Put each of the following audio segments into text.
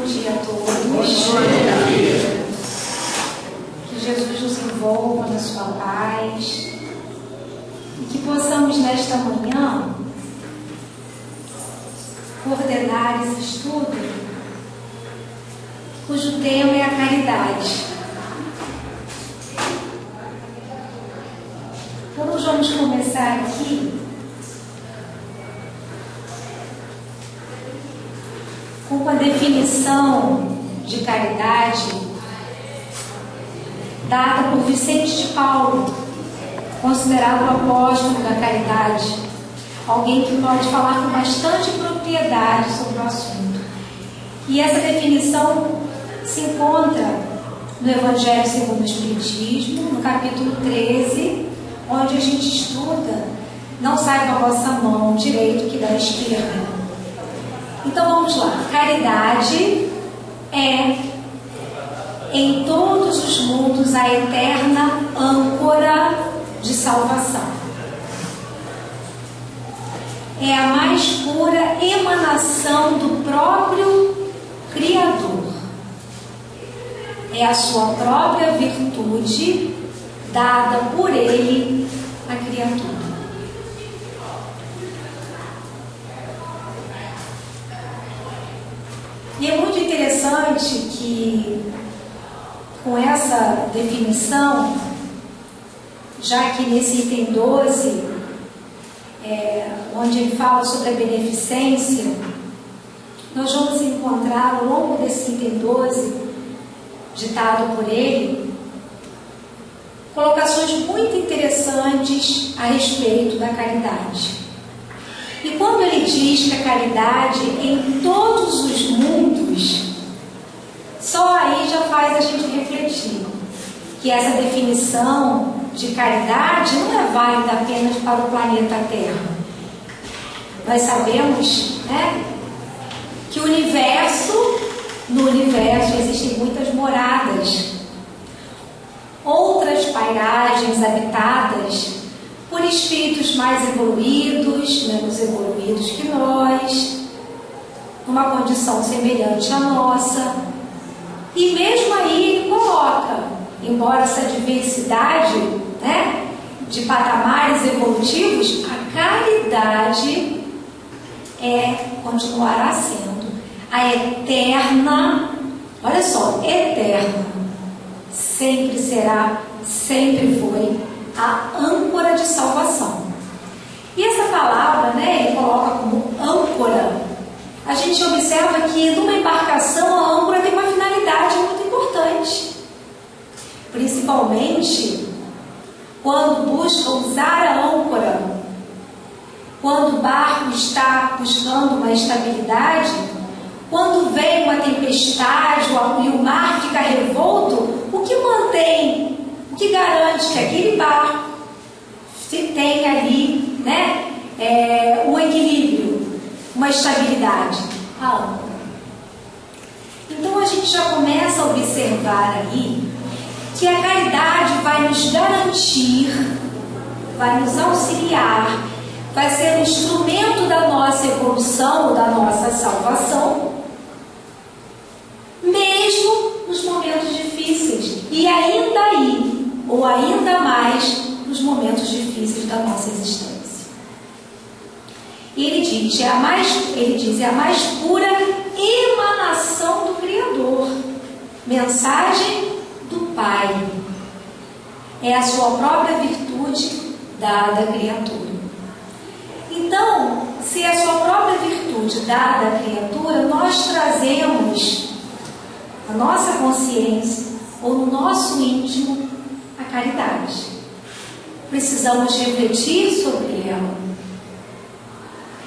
dia a todos. Que Jesus nos envolva na sua paz e que possamos nesta manhã coordenar esse estudo, cujo tema é a caridade. Então nós vamos começar aqui com a definição de caridade dada por Vicente de Paulo, considerado o apóstolo da caridade, alguém que pode falar com bastante propriedade sobre o assunto. E essa definição se encontra no Evangelho segundo o Espiritismo, no capítulo 13, onde a gente estuda: não saiba a vossa mão direito que da esquerda. Então vamos lá. Caridade é, em todos os mundos, a eterna âncora de salvação. É a mais pura emanação do próprio Criador. É a sua própria virtude dada por Ele à criatura. E é muito interessante que, com essa definição, já que nesse item 12, onde ele fala sobre a beneficência, nós vamos encontrar ao longo desse item 12, ditado por ele, colocações muito interessantes a respeito da caridade. E quando ele diz que a caridade em todos os mundos, só aí já faz a gente refletir que essa definição de caridade não é válida apenas para o planeta Terra. Nós sabemos, que no universo existem muitas moradas, outras pairagens habitadas por espíritos mais evoluídos, menos evoluídos que nós, numa condição semelhante à nossa. E mesmo aí ele coloca, embora essa diversidade, de patamares evolutivos, a caridade continuará sendo a eterna, olha só, eterna, sempre será, sempre foi a âncora de salvação. E essa palavra, ele coloca como âncora. A gente observa que numa embarcação a âncora tem uma finalidade muito importante, principalmente quando busca usar a âncora, quando o barco está buscando uma estabilidade, quando vem uma tempestade e o mar fica revolto, o que mantém, o que garante que aquele barco tem ali um equilíbrio, uma estabilidade? A âncora. Então a gente já começa a observar aí que a caridade vai nos garantir, vai nos auxiliar, vai ser um instrumento da nossa evolução, da nossa salvação, mesmo nos momentos difíceis, e ainda aí, ou ainda mais, nos momentos difíceis da nossa existência. E ele diz, é a mais pura emanação do Criador, mensagem do Pai. É a sua própria virtude dada à criatura. Então, se é a sua própria virtude dada à criatura, nós trazemos a nossa consciência, ou no nosso íntimo, a caridade. Precisamos refletir sobre ela,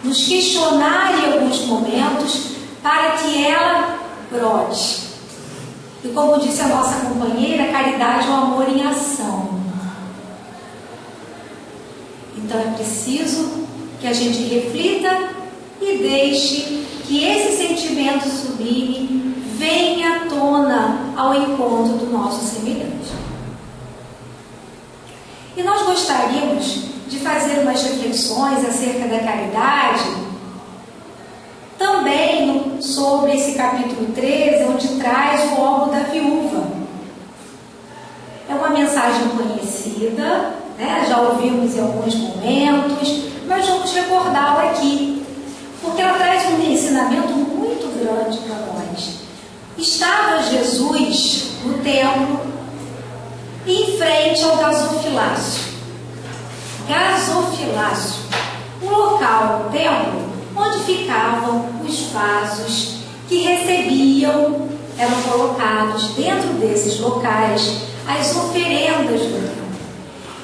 nos questionar em alguns momentos para que ela brote. E como disse a nossa companheira, a caridade é o amor em ação. Então é preciso que a gente reflita e deixe que esse sentimento sublime venha à tona ao encontro do nosso semelhante. E nós gostaríamos de fazer umas reflexões acerca da caridade, também sobre esse capítulo 13, onde traz o óbolo da viúva. É uma mensagem conhecida, né? Já ouvimos em alguns momentos, mas vamos recordá-la aqui, porque ela traz um ensinamento muito grande para nós. Estava Jesus no templo, em frente ao gasofilácio. Gasofilácio, um local, um templo, onde ficavam os vasos que recebiam, eram colocados dentro desses locais as oferendas do templo.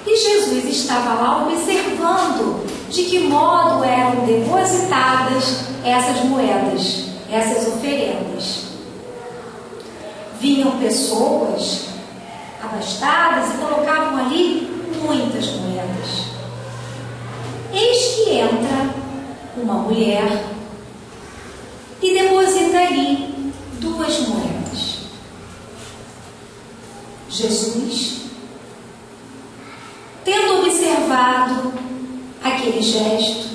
E Jesus estava lá observando de que modo eram depositadas essas moedas, essas oferendas. Vinham pessoas abastadas e colocavam ali muitas moedas. Eis que entra uma mulher e deposita ali 2 moedas. Jesus, tendo observado aquele gesto,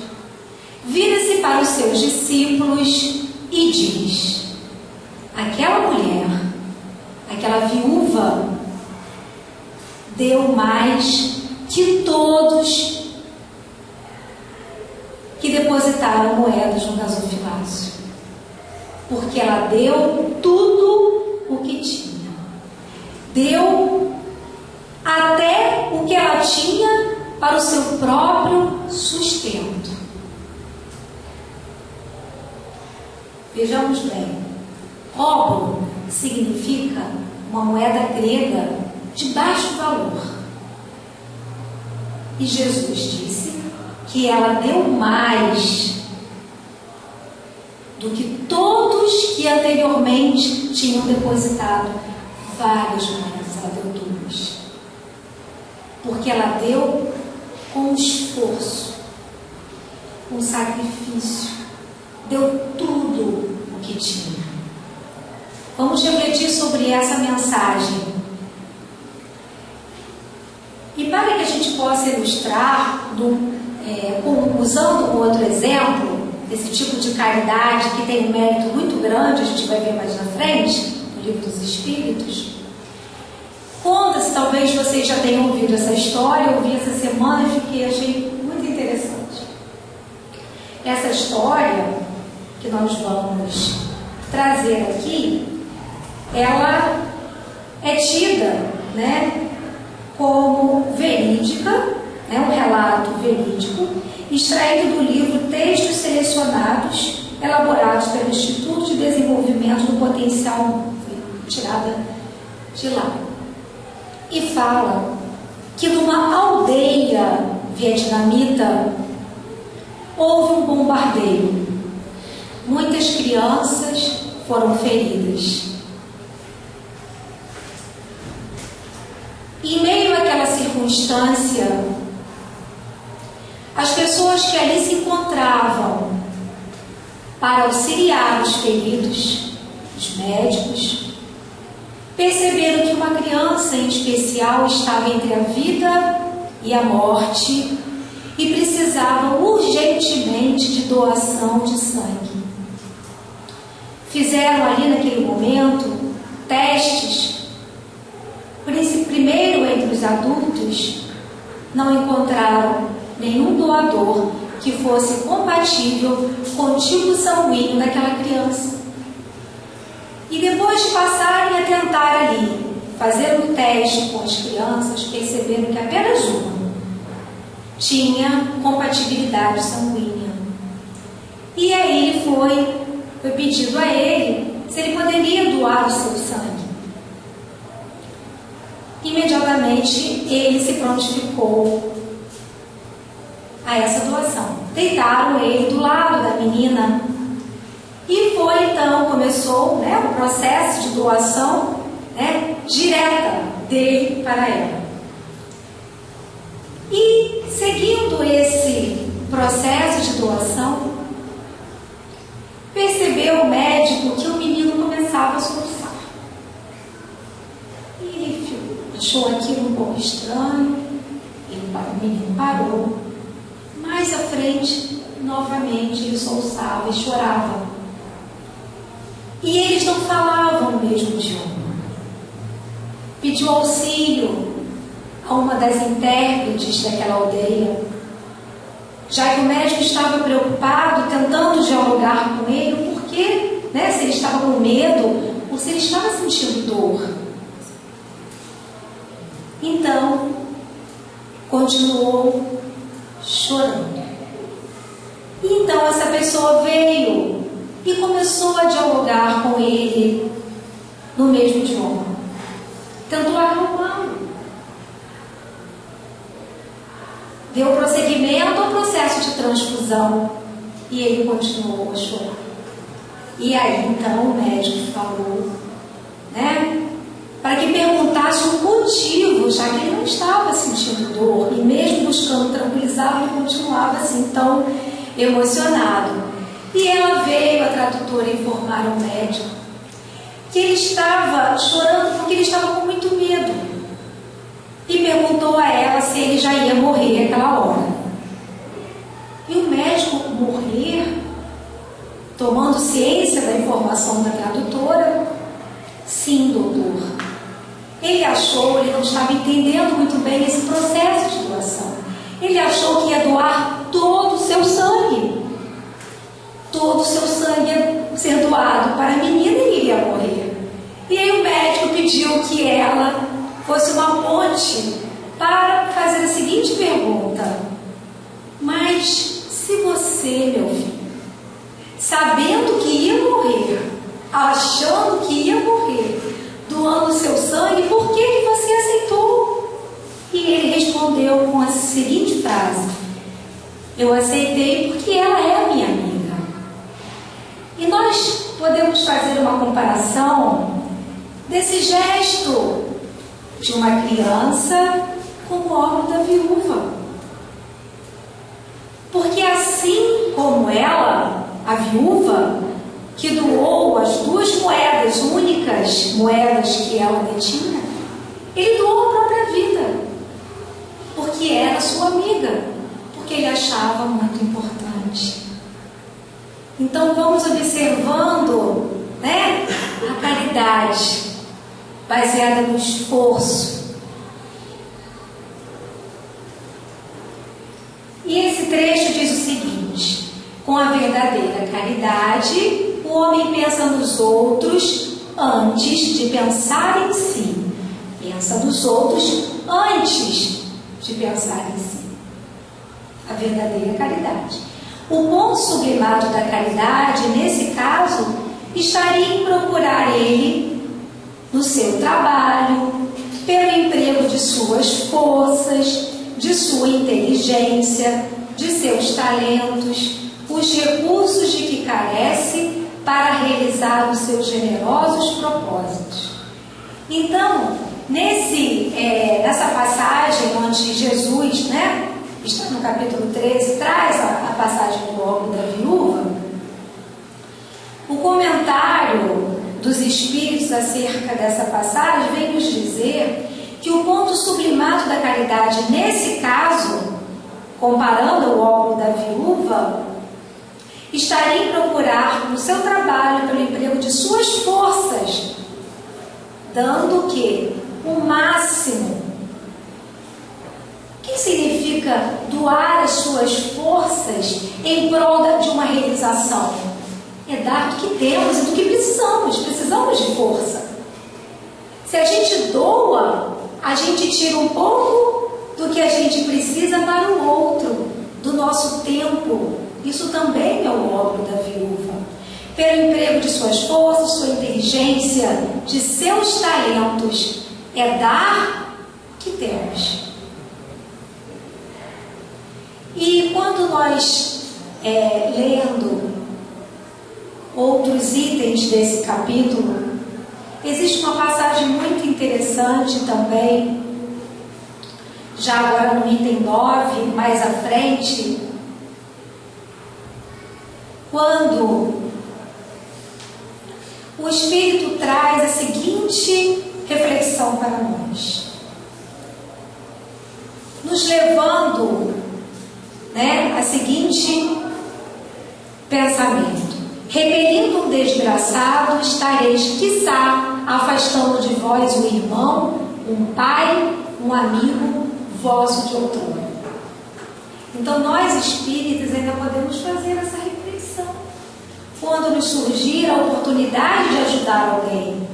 vira-se para os seus discípulos e diz: aquela mulher, aquela viúva, deu mais que todos que depositaram moedas no gasofilácio, porque ela deu tudo o que tinha. Deu até o que ela tinha para o seu próprio sustento. Vejamos bem, óbolo significa uma moeda grega de baixo valor. E Jesus disse que ela deu mais do que todos que anteriormente tinham depositado várias moedas. Ela deu 2. Porque ela deu com esforço, com sacrifício, deu tudo o que tinha. Vamos refletir sobre essa mensagem. E para que a gente possa ilustrar, usando um outro exemplo, desse tipo de caridade que tem um mérito muito grande, a gente vai ver mais na frente, no Livro dos Espíritos, conta-se, talvez vocês já tenham ouvido essa história, eu ouvi essa semana e achei muito interessante. Essa história que nós vamos trazer aqui, ela é tida, né, como verídica, né, um relato verídico, extraído do livro Textos Selecionados, elaborados pelo Instituto de Desenvolvimento do Potencial, tirada de lá. E fala que numa aldeia vietnamita houve um bombardeio. Muitas crianças foram feridas. E em meio àquela circunstância, as pessoas que ali se encontravam para auxiliar os feridos, os médicos, perceberam que uma criança em especial estava entre a vida e a morte e precisava urgentemente de doação de sangue. Fizeram ali naquele momento testes. Primeiro, entre os adultos, não encontraram nenhum doador que fosse compatível com o tipo sanguíneo daquela criança. E depois de passarem a tentar ali, fazer um teste com as crianças, perceberam que apenas uma tinha compatibilidade sanguínea. E aí foi pedido a ele se ele poderia doar o seu sangue. Imediatamente ele se prontificou a essa doação. Deitaram ele do lado da menina e começou o processo de doação direta dele para ela. E seguindo esse processo de doação, percebeu o médico que o menino começava a soluçar. E ele achou aquilo um pouco estranho, o menino parou. Mais à frente, novamente, ele soluçava e chorava. E eles não falavam o mesmo idioma. Pediu auxílio a uma das intérpretes daquela aldeia, já que o médico estava preocupado, tentando dialogar com ele, porque, se ele estava com medo ou se ele estava sentindo dor. Então, continuou chorando. E então essa pessoa veio e começou a dialogar com ele no mesmo idioma. Tentou acalmá-lo. Deu prosseguimento ao processo de transfusão e ele continuou a chorar. E aí então o médico falou, para que perguntasse o motivo, já que ele não estava sentindo dor e mesmo buscando tranquilizá-lo, ele continuava assim tão emocionado. E ela veio, a tradutora, informar ao médico que ele estava chorando porque ele estava com muito medo. E perguntou a ela se ele já ia morrer aquela hora. E o médico, morrer, tomando ciência da informação da tradutora, sim, doutor. Ele não estava entendendo muito bem esse processo de doação. Ele achou que ia doar todo o seu sangue. Todo o seu sangue ia ser doado para a menina e ele ia morrer. E aí o médico pediu que ela fosse uma ponte para fazer a seguinte pergunta: mas se você, meu filho, sabendo que ia morrer, achando que ia morrer, doando seu sangue, por que você aceitou? E ele respondeu com a seguinte frase: eu aceitei porque ela é minha amiga. E nós podemos fazer uma comparação desse gesto de uma criança com o órgão da viúva. Porque assim como ela, a viúva, que doou as 2 moedas, únicas moedas que ela detinha, ele doou a própria vida, porque era sua amiga, porque ele achava muito importante. Então vamos observando, a caridade baseada no esforço. E esse trecho diz o seguinte: com a verdadeira caridade, o homem pensa nos outros antes de pensar em si. Pensa nos outros antes de pensar em si. A verdadeira caridade. O ponto sublimado da caridade, nesse caso, estaria em procurar ele no seu trabalho, pelo emprego de suas forças, de sua inteligência, de seus talentos, os recursos de que carece para realizar os seus generosos propósitos. Então, nessa passagem onde Jesus, está no capítulo 13, traz a passagem do órgão da viúva, o comentário dos Espíritos acerca dessa passagem vem nos dizer que o ponto sublimado da caridade, nesse caso, comparando o órgão da viúva, estaria em procurar no seu trabalho, pelo emprego de suas forças, dando o quê? O máximo. O que significa doar as suas forças em prol de uma realização? É dar do que temos e do que precisamos. Precisamos de força. Se a gente doa, a gente tira um pouco do que a gente precisa para o outro, do nosso tempo. Isso também é o órgão da viúva. Pelo emprego de suas forças, sua inteligência, de seus talentos, é dar o que temos. E quando nós, lendo outros itens desse capítulo, existe uma passagem muito interessante também, já agora no item 9, mais à frente, quando o Espírito traz a seguinte reflexão para nós, nos levando a seguinte pensamento: Repelindo um desgraçado, estareis, quiçá, afastando de vós um irmão, um pai, um amigo vosso de outrora. Então nós espíritas ainda podemos fazer essa reflexão. Quando nos surgir a oportunidade de ajudar alguém,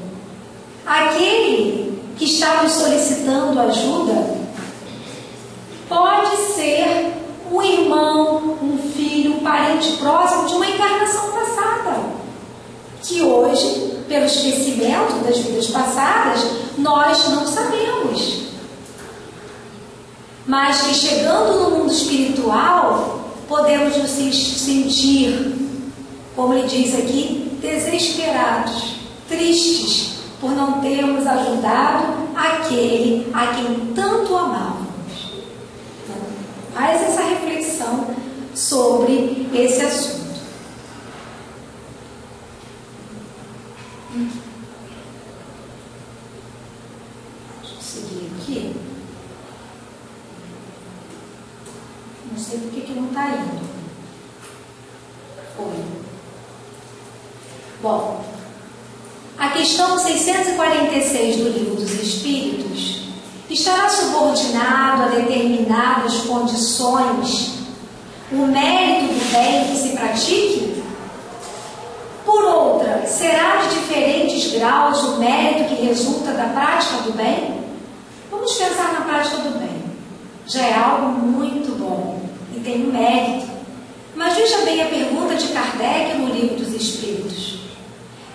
aquele que está nos solicitando ajuda pode ser um irmão, um filho, um parente próximo de uma encarnação passada, que hoje, pelo esquecimento das vidas passadas, nós não sabemos. Mas que chegando no mundo espiritual, podemos nos sentir, como ele diz aqui, desesperados, tristes, por não termos ajudado aquele a quem tanto amávamos. Faz essa reflexão sobre esse assunto. Deixa eu seguir aqui. Não sei por que não está indo. Foi. Bom, a questão 646 do Livro dos Espíritos estará subordinado a determinadas condições o mérito do bem que se pratique? Por outra, será de diferentes graus o mérito que resulta da prática do bem? Vamos pensar na prática do bem. Já é algo muito bom e tem um mérito. Mas veja bem a pergunta de Kardec no Livro dos Espíritos.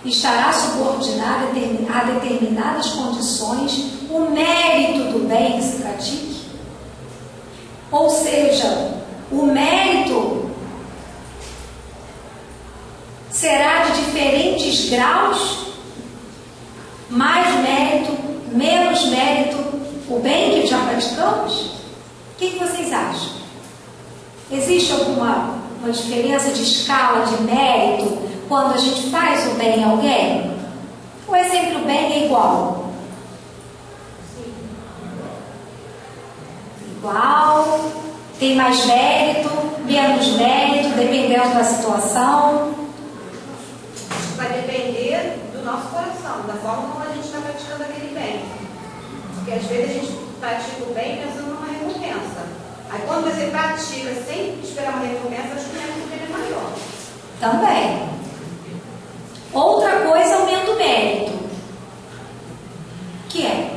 Estará subordinado a determinadas condições o mérito do bem que se pratique? Ou seja, o mérito será de diferentes graus? Mais mérito, menos mérito, o bem que já praticamos? O que vocês acham? Existe alguma diferença de escala de mérito quando a gente faz o bem a alguém? Ou é sempre o bem é igual? Igual, tem mais mérito, menos mérito, dependendo da situação. Vai depender do nosso coração, da forma como a gente está praticando aquele bem. Porque às vezes a gente pratica o bem pensando numa recompensa. Aí quando você pratica sem esperar uma recompensa, acho que o mérito dele é maior. Também. Outra coisa aumenta o mérito. Que é?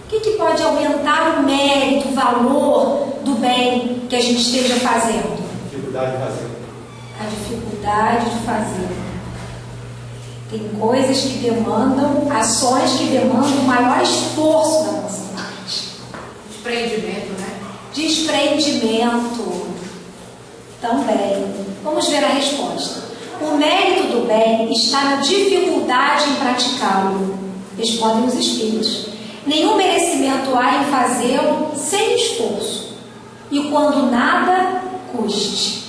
O que pode aumentar o mérito, o valor do bem que a gente esteja fazendo? Dificuldade de fazer. A dificuldade de fazer. Tem coisas que demandam, ações que demandam maior esforço da nossa parte. Desprendimento, né? Desprendimento. Também. Vamos ver a resposta. O mérito do bem está na dificuldade em praticá-lo. Respondem os espíritos. Nenhum merecimento há em fazê-lo sem esforço. E quando nada custe.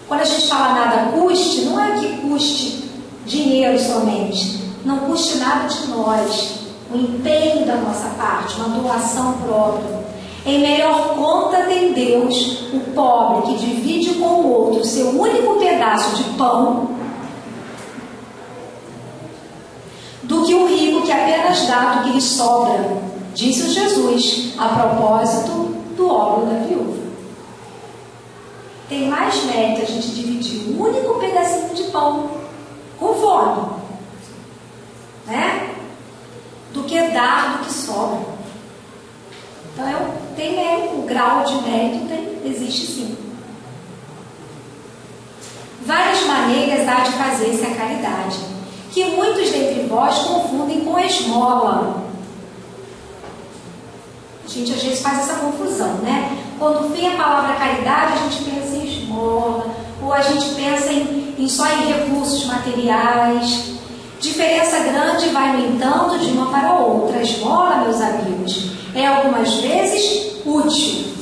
Quando a gente fala nada custe, não é que custe dinheiro somente. Não custe nada de nós. O empenho da nossa parte, uma doação própria. Em melhor conta tem Deus o pobre que divide com o outro seu único pedaço de pão do que o rico que apenas dá do que lhe sobra, disse o Jesus a propósito do óbolo da viúva. Tem mais mérito a gente dividir um único pedacinho de pão com fome, né? Do que dar do que sobra. Então, tem mérito, o grau de mérito existe sim. Várias maneiras há de fazer-se a caridade, que muitos dentre vós confundem com esmola. A gente às vezes faz essa confusão, né? Quando vem a palavra caridade, a gente pensa em esmola, ou a gente pensa só em recursos materiais. Diferença grande vai, no entanto, de uma para outra. A esmola, meus amigos, é algumas vezes útil.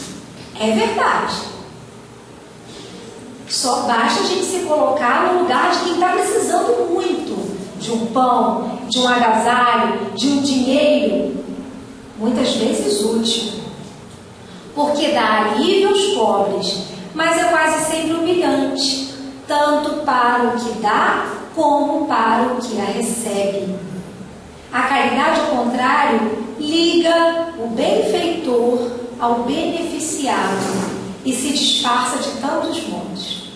É verdade. Só basta a gente se colocar no lugar de quem está precisando muito de um pão, de um agasalho, de um dinheiro. Muitas vezes útil. Porque dá alívio aos pobres, mas é quase sempre humilhante. tanto para o que dá como para o que a recebe. A caridade, ao contrário, liga o benfeitor ao beneficiado e se disfarça de tantos modos.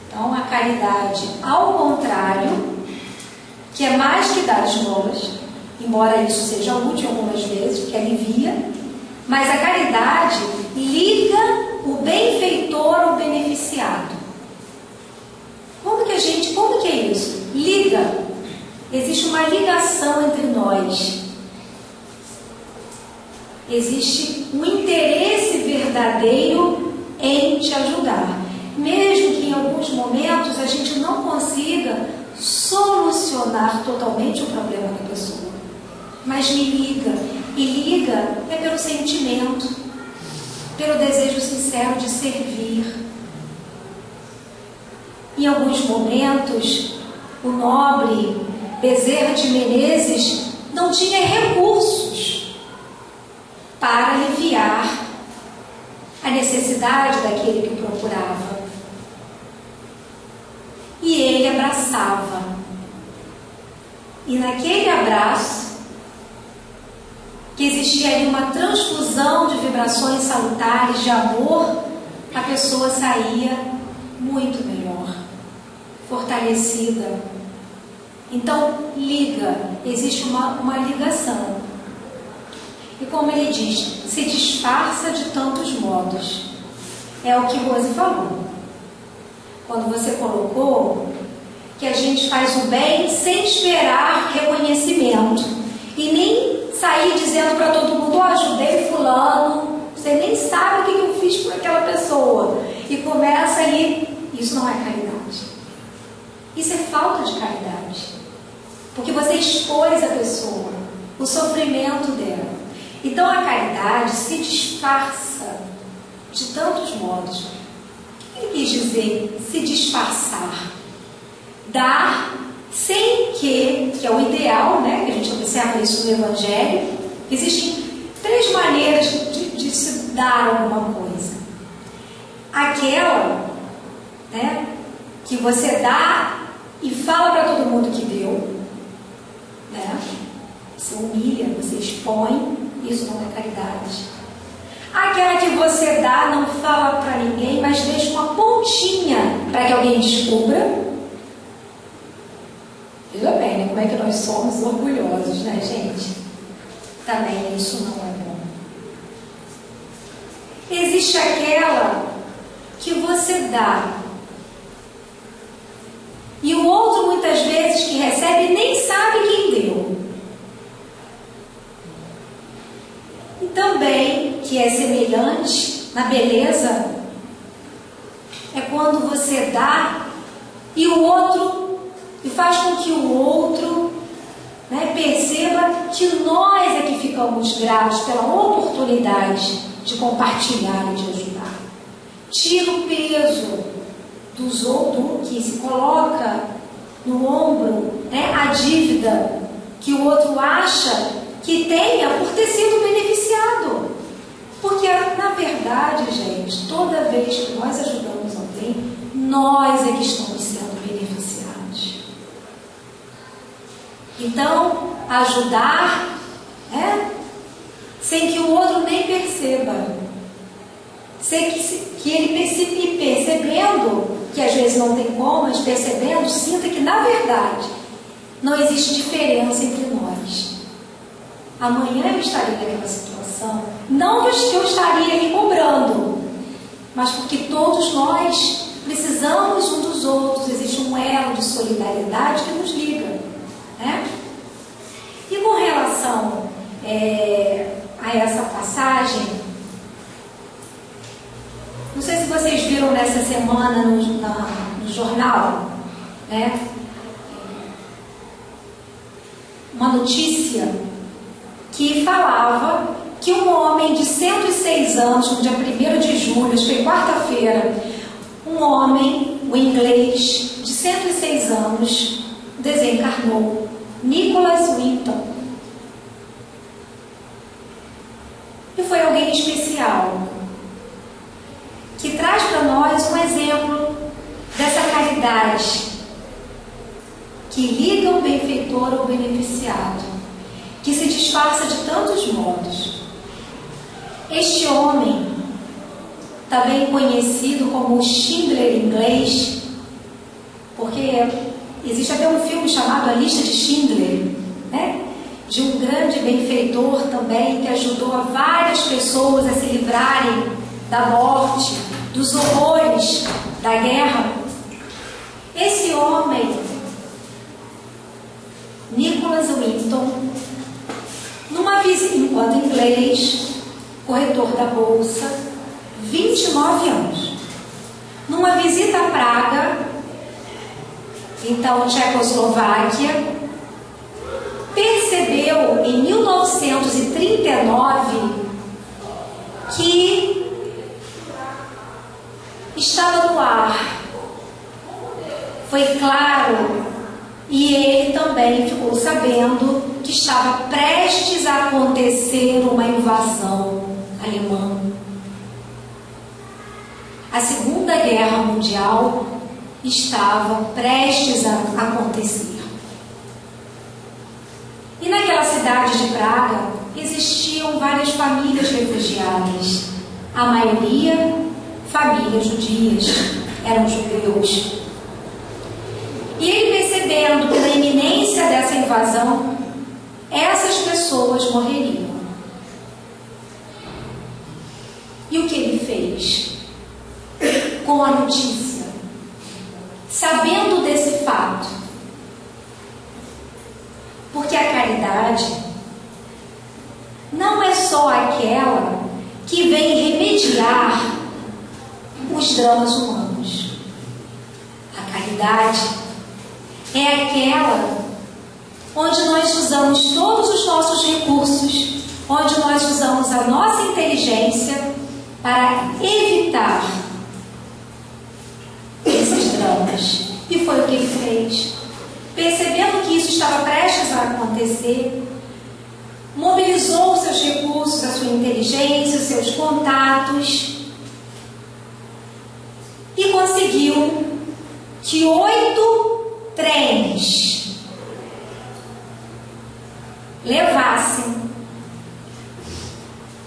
Então, a caridade, ao contrário, que é mais que dar esmolas, embora isso seja útil algumas vezes, que alivia, mas a caridade liga o benfeitor ao beneficiado. Como que é isso? Liga. Existe uma ligação entre nós. Existe um interesse verdadeiro em te ajudar. Mesmo que em alguns momentos a gente não consiga solucionar totalmente o problema da pessoa. Mas me liga. E liga é pelo sentimento, pelo desejo sincero de servir. Em alguns momentos, o nobre Bezerra de Menezes não tinha recursos para aliviar a necessidade daquele que o procurava. E ele abraçava. E naquele abraço, que existia ali uma transfusão de vibrações salutares de amor, a pessoa saía muito melhor, fortalecida. Então, liga, existe uma ligação. E como ele diz, se disfarça de tantos modos. É o que Rose falou. Quando você colocou que a gente faz o bem sem esperar reconhecimento. E nem sair dizendo para todo mundo, ajudei fulano, você nem sabe o que eu fiz por aquela pessoa. E começa aí, isso não é caridade. Isso é falta de caridade. Porque você expôs a pessoa, o sofrimento dela. Então a caridade se disfarça de tantos modos. O que ele quis dizer se disfarçar? Dar sem que é o ideal, né? Que a gente observa isso no Evangelho. Existem 3 maneiras de se dar alguma coisa. Aquela, né, que você dá e fala para todo mundo que deu, né? Você humilha, você expõe, isso não é caridade. Aquela que você dá, não fala para ninguém, mas deixa uma pontinha para que alguém descubra. Veja bem, né? Como é que nós somos orgulhosos, né, gente? Também isso não é bom. Existe aquela que você dá e o outro, muitas vezes, que recebe, nem sabe quem deu. E também, que é semelhante na beleza, é quando você dá e o outro, e faz com que o outro, né, perceba que nós é que ficamos gratos pela oportunidade de compartilhar e de ajudar. Tira o peso dos outros, que se coloca no ombro, né, a dívida que o outro acha que tenha por ter sido beneficiado. Porque, na verdade, gente, toda vez que nós ajudamos alguém, nós é que estamos sendo beneficiados. Então, ajudar, né, sem que o outro nem perceba. Sem que ele percebendo, que às vezes não tem como, mas percebendo, sinta que, na verdade, não existe diferença entre nós. Amanhã eu estaria naquela situação, não que eu estaria me cobrando, mas porque todos nós precisamos um dos outros, existe um elo de solidariedade que nos liga, né? E com relação a essa passagem, não sei se vocês viram nessa semana no jornal, né, uma notícia que falava que um homem de 106 anos, no dia 1º de julho, isso foi quarta-feira, um homem, um inglês, de 106 anos, desencarnou, Nicholas Winton. E foi alguém especial, que traz para nós um exemplo que liga o benfeitor ao beneficiado, que se disfarça de tantos modos. Este homem, também conhecido como Schindler em inglês, porque existe até um filme chamado A Lista de Schindler, né? De um grande benfeitor também, que ajudou a várias pessoas a se livrarem da morte, dos horrores da guerra. Esse homem, Nicholas Winton, numa visita, enquanto inglês, corretor da bolsa, 29 anos, numa visita a Praga, então Tchecoslováquia, percebeu em 1939 que estava no ar. Foi claro, e ele também ficou sabendo que estava prestes a acontecer uma invasão alemã. A Segunda Guerra Mundial estava prestes a acontecer. E naquela cidade de Praga existiam várias famílias refugiadas, a maioria famílias judias, eram judeus. E ele, percebendo pela iminência dessa invasão, essas pessoas morreriam. E o que ele fez? Com a notícia, sabendo desse fato, porque a caridade não é só aquela que vem remediar os dramas humanos. A caridade é aquela onde nós usamos todos os nossos recursos, onde nós usamos a nossa inteligência para evitar esses dramas. E foi o que ele fez. Percebendo que isso estava prestes a acontecer, mobilizou os seus recursos, a sua inteligência, os seus contatos e conseguiu que 8 trens levassem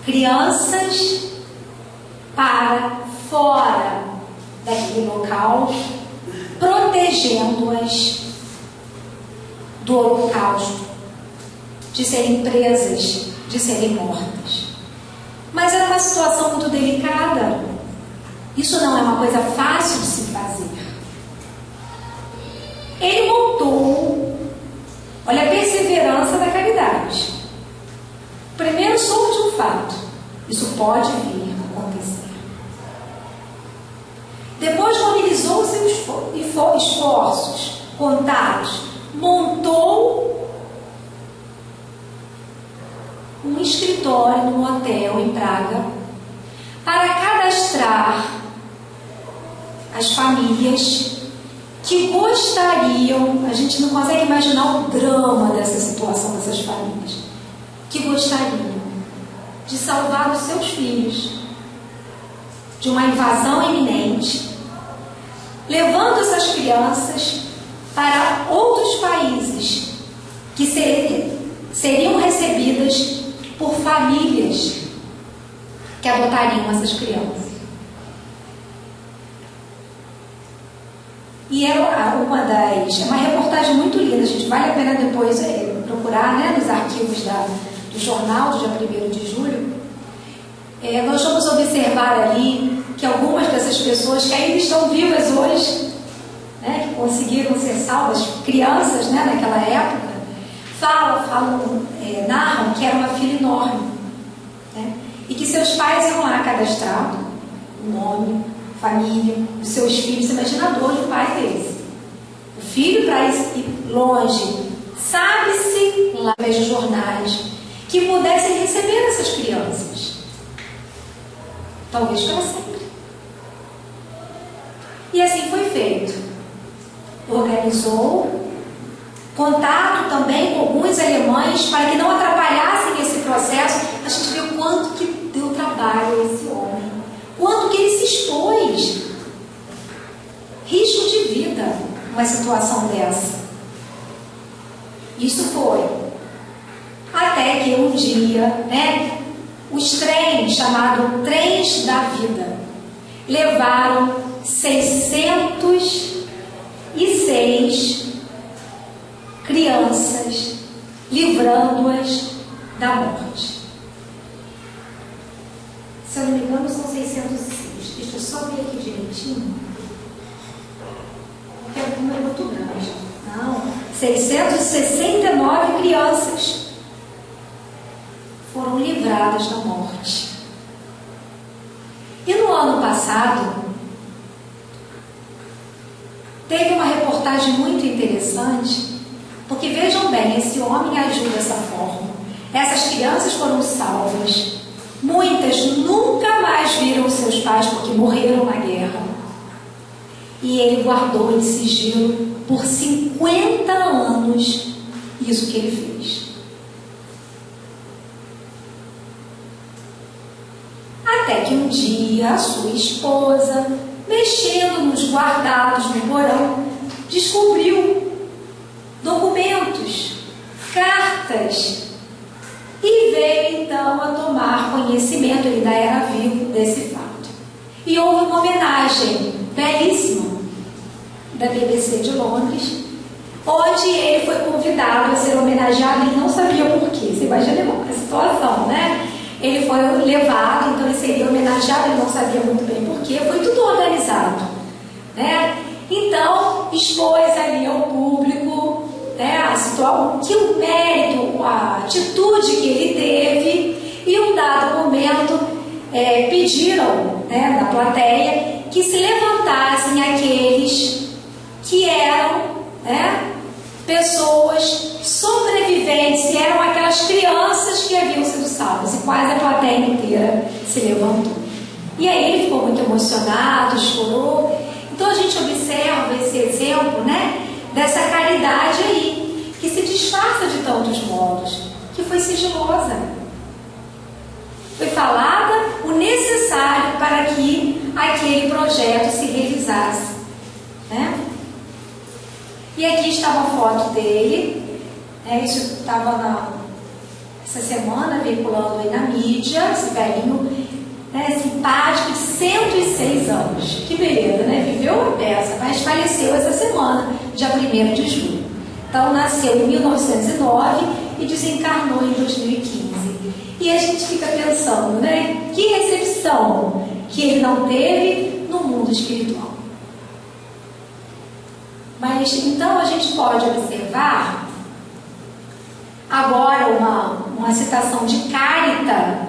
crianças para fora daquele local, protegendo-as do holocausto, de serem presas, de serem mortas. Mas era uma situação muito delicada. Isso não é uma coisa fácil de se fazer. Ele montou, olha a perseverança da caridade. Primeiro soube de um fato, isso pode vir a acontecer. Depois mobilizou seus esforços, contatos, montou um escritório num hotel em Praga para cadastrar as famílias que gostariam, a gente não consegue imaginar o drama dessa situação dessas famílias, que gostariam de salvar os seus filhos de uma invasão iminente, levando essas crianças para outros países que seriam recebidas por famílias que adotariam essas crianças. E é uma reportagem muito linda, a gente vale a pena depois procurar, né, nos arquivos do jornal do dia 1º de julho. Nós vamos observar ali que algumas dessas pessoas que ainda estão vivas hoje, né, que conseguiram ser salvas, crianças, né, naquela época, narram que era uma fila enorme, né, e que seus pais iam lá cadastrar o nome, família, os seus filhos. Imagina a dor de um pai desse. O filho, para ir longe, sabe-se lá nos jornais que pudessem receber essas crianças, talvez para sempre. E assim foi feito. Organizou contato também com alguns alemães para que não atrapalhassem esse processo. A gente vê o quanto que deu trabalho a esse homem, quanto que ele se expôs, risco de vida, uma situação dessa. Isso foi. Até que um dia, né, os trens, chamados trens da vida, levaram 606 crianças, livrando-as da morte. Se eu não me engano, são 606. Deixa eu só ver aqui direitinho. Porque é um número muito grande. Não, 669 crianças foram livradas da morte. E no ano passado, teve uma reportagem muito interessante, porque vejam bem, esse homem agiu dessa forma. Essas crianças foram salvas. Muitas nunca mais viram seus pais porque morreram na guerra. E ele guardou em sigilo por 50 anos isso que ele fez. Até que um dia a sua esposa, mexendo nos guardados no porão, descobriu documentos, cartas, e veio então a tomar conhecimento, ele ainda era vivo, desse fato. E houve uma homenagem belíssima da BBC de Londres, onde ele foi convidado a ser homenageado, ele não sabia por quê. Você imagina a situação, né? Ele foi levado, então ele seria homenageado, ele não sabia muito bem por quê, foi tudo organizado, né? Então, expôs ali ao público, né, a situação, que o mérito, a atitude que ele teve, e um dado momento pediram, né, na plateia que se levantassem aqueles que eram, né, pessoas sobreviventes, que eram aquelas crianças que haviam sido salvas, e quase a plateia inteira se levantou. E aí ele ficou muito emocionado, chorou. Então a gente observa esse exemplo, né, dessa caridade aí, que se disfarça de tantos modos, que foi sigilosa. Foi falada o necessário para que aquele projeto se realizasse, né? E aqui estava a foto dele, né? Isso estava essa semana veiculando aí na mídia, esse velhinho, né, simpático, de 106 anos. Que beleza, né? Viveu uma peça, mas faleceu essa semana, dia 1º de julho. Então, nasceu em 1909 e desencarnou em 2015. E a gente fica pensando, né? Que recepção que ele não teve no mundo espiritual. Mas, então, a gente pode observar agora uma citação de Carita.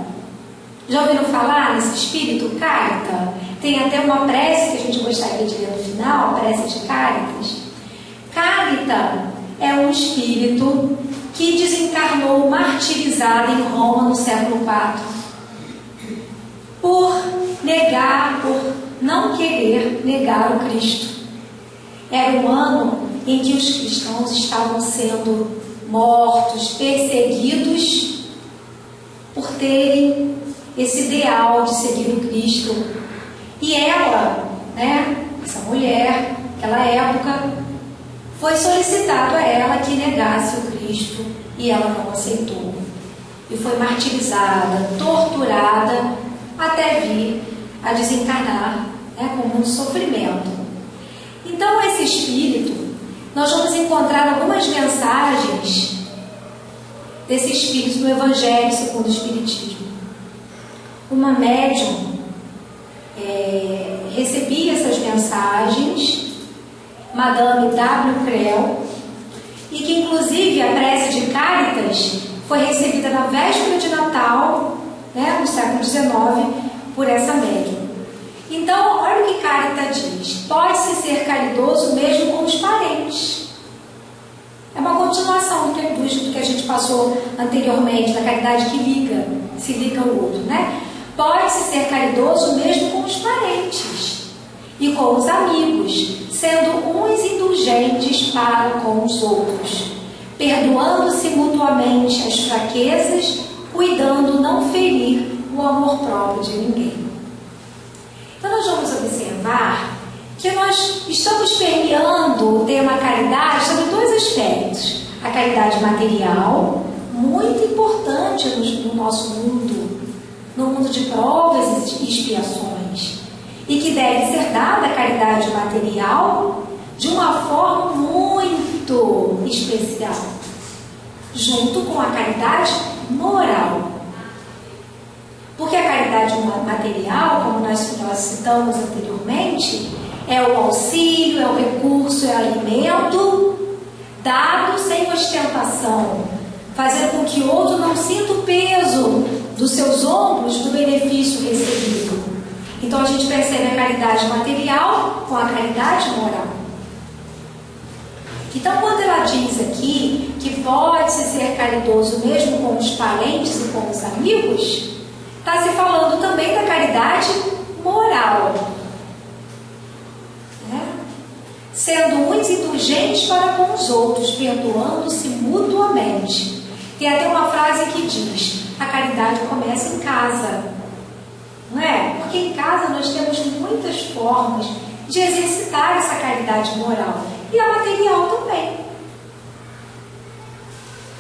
Já ouviram falar nesse espírito Carita? Tem até uma prece que a gente gostaria de ler no final, a prece de Caritas. Carita é um espírito que desencarnou martirizado em Roma no século IV por não querer negar o Cristo. Era um ano em que os cristãos estavam sendo mortos, perseguidos por terem esse ideal de seguir o Cristo. E ela, né, essa mulher, naquela época, foi solicitado a ela que negasse o Cristo e ela não aceitou. E foi martirizada, torturada, até vir a desencarnar, né, com muito sofrimento. Então, esse espírito, nós vamos encontrar algumas mensagens desse espírito no Evangelho segundo o Espiritismo. Uma médium recebia essas mensagens, Madame W. Creel, e que inclusive a prece de Caritas foi recebida na véspera de Natal, né, no século XIX, por essa médium. Então, olha o que Caritas diz: pode-se ser caridoso mesmo com os parentes. É uma continuação do que a gente passou anteriormente, da caridade que liga, se liga ao outro, né? Pode-se ser caridoso mesmo com os parentes e com os amigos, sendo uns indulgentes para com os outros, perdoando-se mutuamente as fraquezas, cuidando não ferir o amor próprio de ninguém. Então nós vamos observar que nós estamos permeando o tema caridade sobre dois aspectos: A caridade material, muito importante no nosso mundo, no mundo de provas e expiações, e que deve ser dada a caridade material de uma forma muito especial, junto com a caridade moral. Porque a caridade material, como nós citamos anteriormente, é o auxílio, é o recurso, é o alimento dado sem ostentação, fazendo com que o outro não sinta o peso dos seus ombros do benefício recebido. Então a gente percebe a caridade material com a caridade moral. Então, quando ela diz aqui que pode-se ser caridoso mesmo com os parentes e com os amigos, está se falando também da caridade moral, né? Sendo uns indulgentes para com os outros, perdoando-se mutuamente. Tem até uma frase que diz: a caridade começa em casa, não é? Porque em casa nós temos muitas formas de exercitar essa caridade moral, e a material também.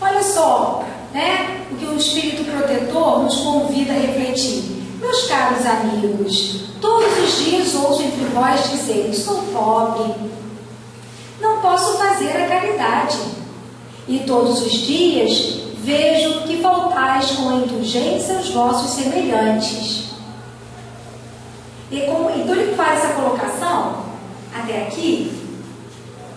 Olha só, né, o que o Espírito Protetor nos convida a refletir. Meus caros amigos, todos os dias ouço entre vós dizer: sou pobre, não posso fazer a caridade. E todos os dias vejo que faltais com a indulgência aos vossos semelhantes. Então ele faz essa colocação até aqui,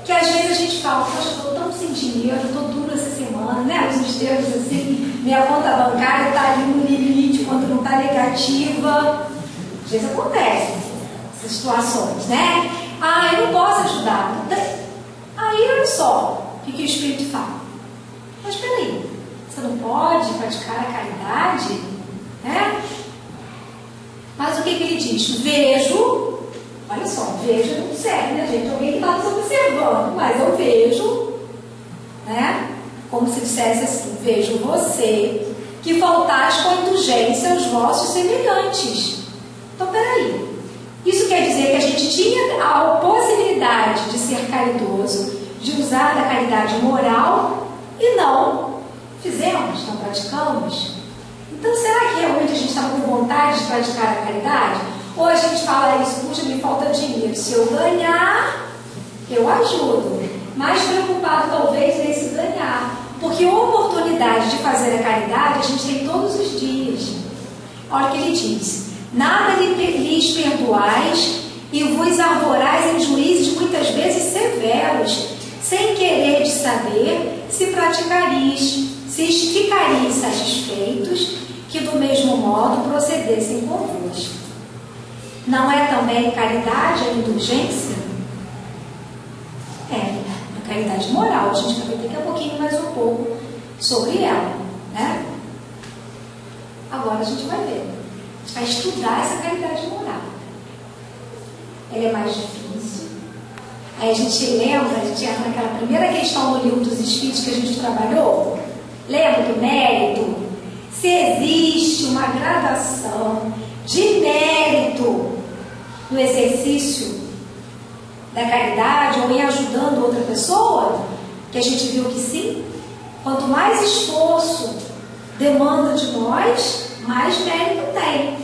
que às vezes a gente fala: poxa, estou tão sem dinheiro, estou duro essa semana, né? Os termos assim, minha conta bancária está ali no limite, quando não está negativa. Às vezes acontece essas situações, né? Ah, eu não posso ajudar. Aí, olha só o que o Espírito fala. Mas peraí, você não pode praticar a caridade, né? Mas o que ele diz? Vejo, olha só, vejo não serve, né, gente? Alguém que está nos observando, mas eu vejo, né? Como se dissesse assim: vejo você que faltais com a indulgência aos vossos semelhantes. Então, peraí. Isso quer dizer que a gente tinha a possibilidade de ser caridoso, de usar da caridade moral, e não fizemos, não praticamos. Então, será que realmente a gente estava com vontade de praticar a caridade? Ou a gente fala isso: puxa, me falta dinheiro, se eu ganhar, eu ajudo. Mais preocupado talvez nesse ganhar, porque a oportunidade de fazer a caridade a gente tem todos os dias. Olha o que ele diz: nada lhes perdoais e vos arvorais em juízos muitas vezes severos, sem querer de saber se praticareis, se ficareis satisfeitos, que do mesmo modo procedessem convosco. Não é também caridade a indulgência? É, a caridade moral. A gente vai ver daqui a pouquinho mais um pouco sobre ela, né? Agora a gente vai ver. A gente vai estudar essa caridade moral. Ela é mais difícil. Aí a gente lembra, a gente entra naquela primeira questão no Livro dos Espíritos que a gente trabalhou. Lembra do mérito? Se existe uma gradação de mérito no exercício da caridade ou em ajudando outra pessoa, que a gente viu que sim, quanto mais esforço demanda de nós, mais mérito tem.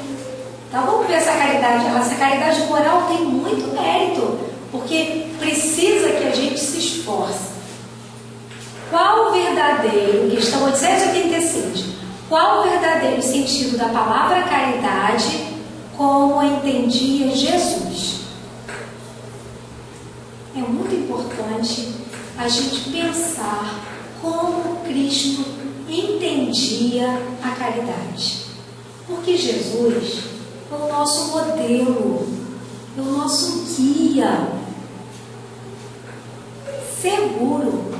Então vamos ver essa caridade. Essa caridade moral tem muito mérito, porque precisa que a gente se esforce. Qual o verdadeiro, questão 886, qual o verdadeiro sentido da palavra caridade como a entendia Jesus? É muito importante a gente pensar como Cristo entendia a caridade. Porque Jesus é o nosso modelo, é o nosso guia seguro.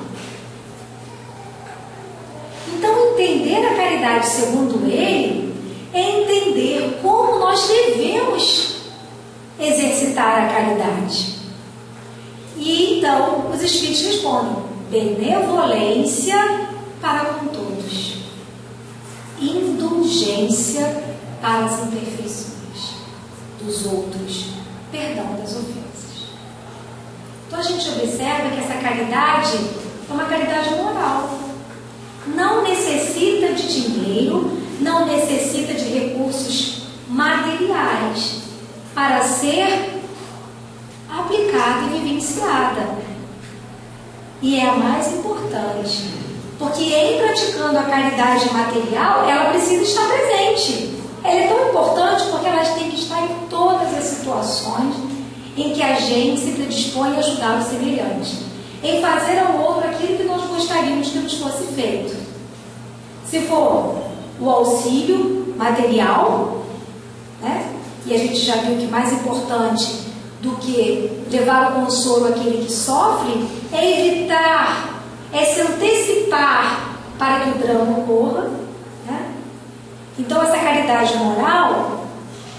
Então, entender a caridade segundo ele é entender como nós devemos exercitar a caridade. E então os Espíritos respondem: benevolência para com todos, indulgência para as imperfeições dos outros, perdão das ofensas. Então a gente observa que essa caridade É uma caridade moral. Não necessita de dinheiro, não necessita de recursos materiais para ser aplicada e vivenciada. E é a mais importante, porque em praticando a caridade material, ela precisa estar presente. Ela é tão importante porque ela tem que estar em todas as situações em que a gente se predispõe a ajudar o semelhante, em fazer ao outro aquilo que nós gostaríamos que nos fosse feito. Se for o auxílio material, né? E a gente já viu que mais importante do que levar o consolo àquele que sofre é evitar, é se antecipar para que o drama ocorra, né? Então essa caridade moral,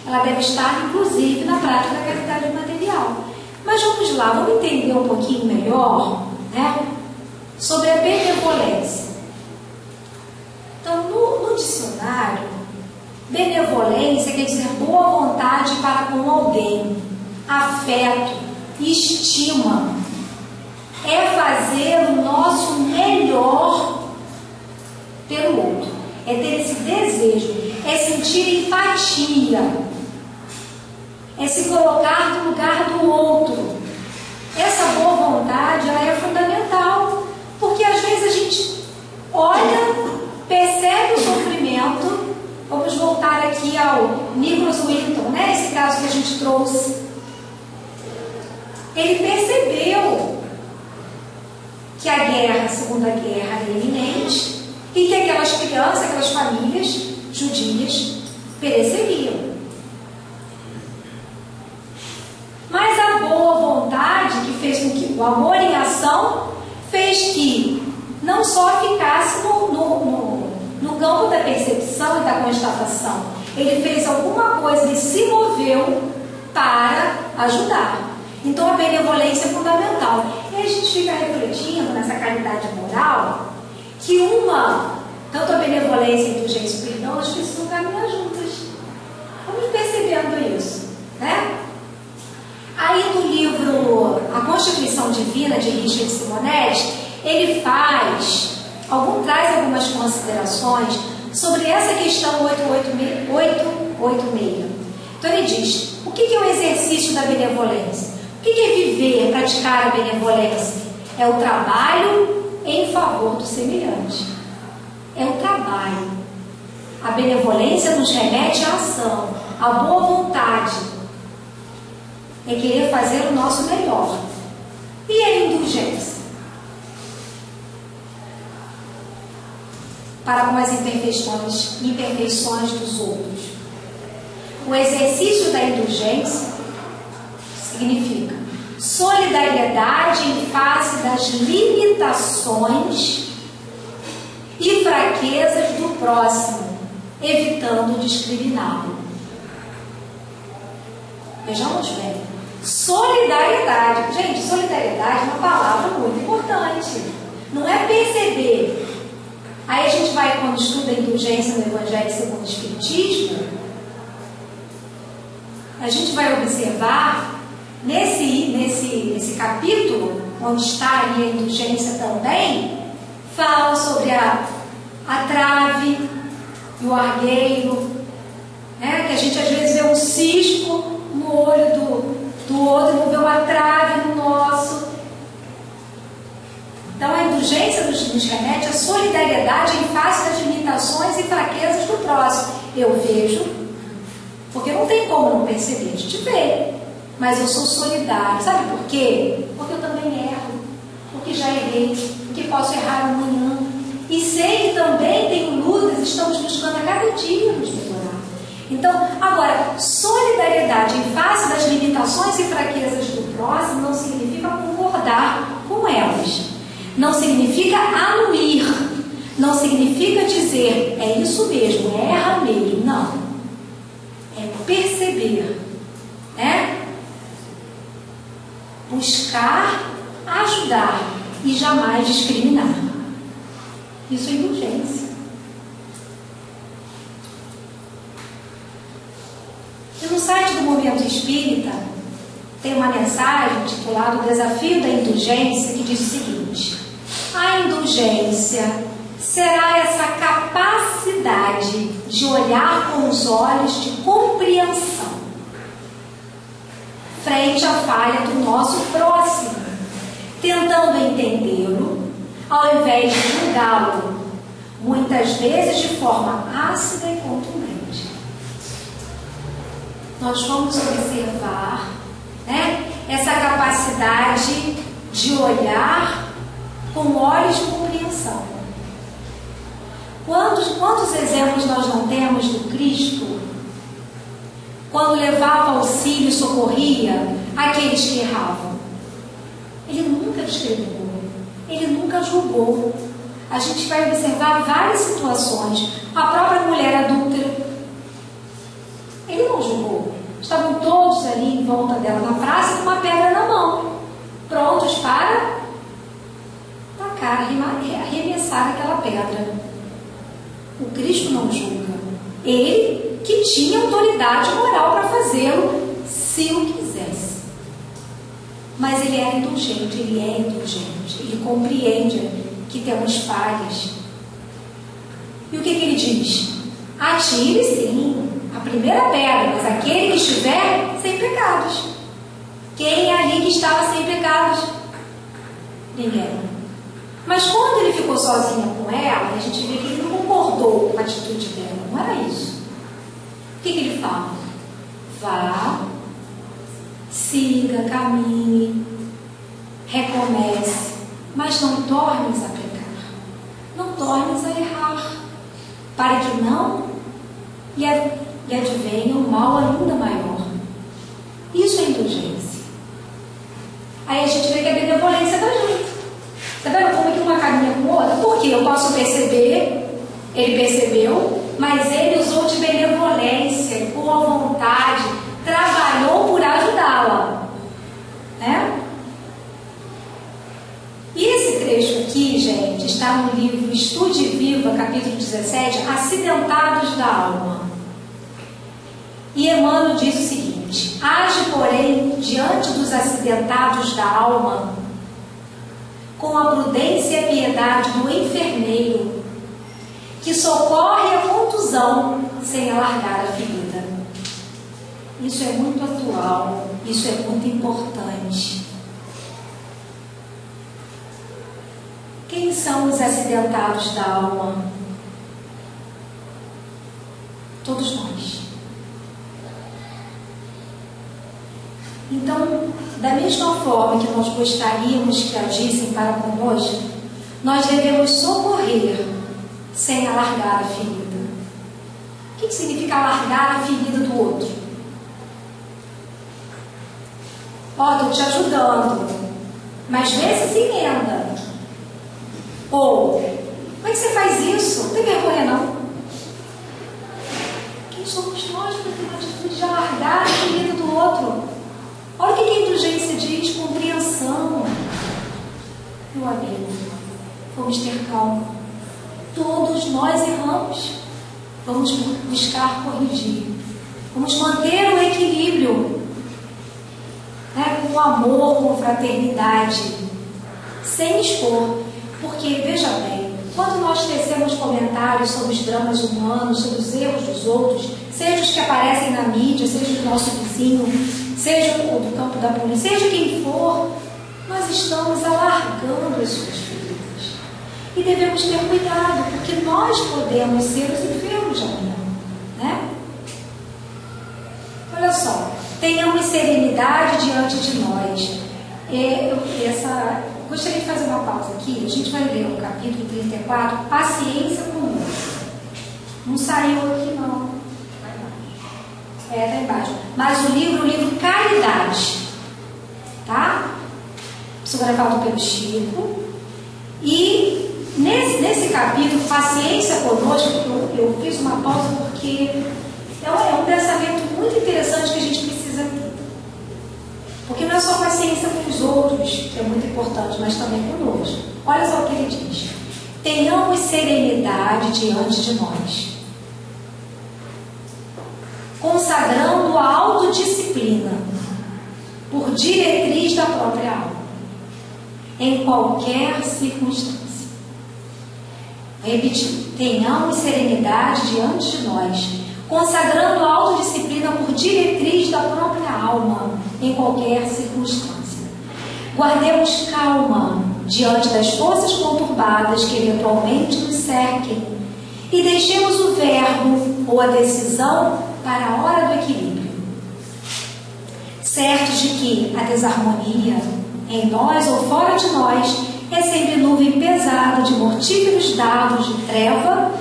ela deve estar inclusive na prática da caridade material. Mas vamos lá, vamos entender um pouquinho melhor, né, sobre a benevolência. Então no dicionário, benevolência quer dizer boa vontade para com alguém, afeto, estima, é fazer o nosso melhor pelo outro, é ter esse desejo, é sentir empatia, é se colocar no lugar do outro. Essa boa vontade, ela é fundamental, porque às vezes a gente olha, percebe o sofrimento. Vamos voltar aqui ao Nicholas Winton, né? Esse caso que a gente trouxe. Ele percebeu que a guerra, a Segunda Guerra, era iminente e que aquelas crianças, aquelas famílias judias pereceriam. Mas a boa vontade que fez com que o amor em ação fez que não só ficasse no campo da percepção e da constatação, ele fez alguma coisa, ele se moveu para ajudar. Então a benevolência é fundamental. E a gente fica refletindo nessa caridade moral que tanto a benevolência, a indulgência e o perdão, as precisam caminhar juntas. Vamos percebendo isso, né? Aí no livro A Constituição Divina, de Richard Simonetti, ele traz algumas considerações sobre essa questão 886. Então ele diz, o que é o exercício da benevolência? O que é viver, praticar a benevolência? É o trabalho em favor do semelhante. É o trabalho. A benevolência nos remete à ação, à boa vontade. É querer fazer o nosso melhor. E a indulgência? Para com as imperfeições dos outros. O exercício da indulgência significa solidariedade em face das limitações e fraquezas do próximo, evitando discriminá-lo. Vejamos bem. Solidariedade. Gente, solidariedade é uma palavra muito importante. Não é perceber. Aí a gente vai, quando estuda a indulgência no Evangelho segundo o Espiritismo, a gente vai observar nesse capítulo, onde está ali a indulgência também, fala sobre a trave e o argueiro, né? Que a gente às vezes vê um cisco no olho do outro, não vê uma trave no nosso. Então a indulgência nos remete à solidariedade em face das limitações e fraquezas do próximo. Eu vejo, porque não tem como não perceber, a gente vê, mas eu sou solidário. Sabe por quê? Porque eu também erro, porque já errei, porque posso errar amanhã. E sei que também tenho lutas, estamos buscando a cada dia nos melhorar. Então, agora, solidariedade em face das limitações e fraquezas do próximo não significa concordar com elas. Não significa anuir, não significa dizer, é isso mesmo, erra mesmo, não. É perceber, né? Buscar ajudar e jamais discriminar. Isso é indulgência. E no site do Movimento Espírita tem uma mensagem titulada O Desafio da Indulgência, que diz o seguinte: a indulgência será essa capacidade de olhar com os olhos de compreensão frente à falha do nosso próximo, tentando entendê-lo ao invés de julgá-lo, muitas vezes de forma ácida e contundente. Nós vamos observar, né, essa capacidade de olhar com olhos de compreensão. Quantos exemplos nós não temos do Cristo quando levava auxílio e socorria aqueles que erravam? Ele nunca discriminou, ele nunca julgou. A gente vai observar várias situações. A própria mulher adúltera, ele não julgou. Estavam todos ali em volta dela na praça com uma pedra na mão, prontos para tacar, arremessar aquela pedra. O Cristo não julga. Ele que tinha autoridade moral para fazê-lo se o quisesse. Mas ele era indulgente, ele é indulgente, ele compreende que temos falhas. E o que ele diz? Atire sim a primeira pedra, mas aquele que estiver sem pecados. Quem é ali que estava sem pecados? Ninguém. Mas quando ele ficou sozinho com ela, a gente vê que ele não concordou com a atitude dela. Não era isso. O que ele fala? Vá, siga, caminhe, recomece, mas não tornes a pecar, não tornes a errar, para que não lhe advenha um mal ainda maior. Isso é indulgência. Aí a gente vê que é a benevolência da gente. Está vendo como que uma caminha com outra? Porque eu posso perceber, ele percebeu, mas ele usou de benevolência, boa vontade, trabalhou por ajudá-la, né? E esse trecho aqui, gente, está no livro Estude Viva, capítulo 17, Acidentados da Alma. E Emmanuel diz o seguinte: age, porém, diante dos acidentados da alma, com a prudência e a piedade do enfermeiro, que socorre a contusão sem alargar a ferida. Isso é muito atual, isso é muito importante. Quem são os acidentados da alma? Todos nós. Então, da mesma forma que nós gostaríamos que agissem para conosco, nós devemos socorrer sem alargar a ferida. O que significa alargar a ferida do outro? Estou te ajudando, mas vê se se emenda. Ou, como é que você faz isso? Não tem vergonha não? Quem somos nós para ter uma atitude de alargar a ferida do outro? Olha o que a indulgência diz: compreensão. Meu amigo, vamos ter calma. Todos nós erramos. Vamos buscar corrigir. Vamos manter o equilíbrio, né, com amor, com fraternidade, sem expor. Porque, veja bem, quando nós tecemos comentários sobre os dramas humanos, sobre os erros dos outros, seja os que aparecem na mídia, seja do nosso vizinho, seja do campo da polícia, seja quem for, nós estamos alargando as suas feridas. E devemos ter cuidado, porque nós podemos ser os enfermos de amanhã, né? Olha só, tenhamos serenidade diante de nós. Gostaria de fazer uma pausa aqui. A gente vai ler o capítulo 34, Paciência conosco. Não saiu aqui não. Está embaixo. Mas o livro Caridade, tá? Psicografado pelo Chico. E nesse capítulo, Paciência conosco, eu fiz uma pausa porque é um pensamento muito interessante que a gente precisa ter. Porque não é só paciência com os outros, que é muito importante, mas também conosco. Olha só o que ele diz: tenhamos serenidade diante de nós, consagrando a autodisciplina por diretriz da própria alma, em qualquer circunstância. Vou repetir. Tenhamos serenidade diante de nós, consagrando a autodisciplina por diretriz da própria alma, em qualquer circunstância. Guardemos calma diante das forças conturbadas que eventualmente nos cerquem e deixemos o verbo ou a decisão para a hora do equilíbrio. Certos de que a desarmonia, em nós ou fora de nós, é sempre nuvem pesada de mortíferos dardos de treva,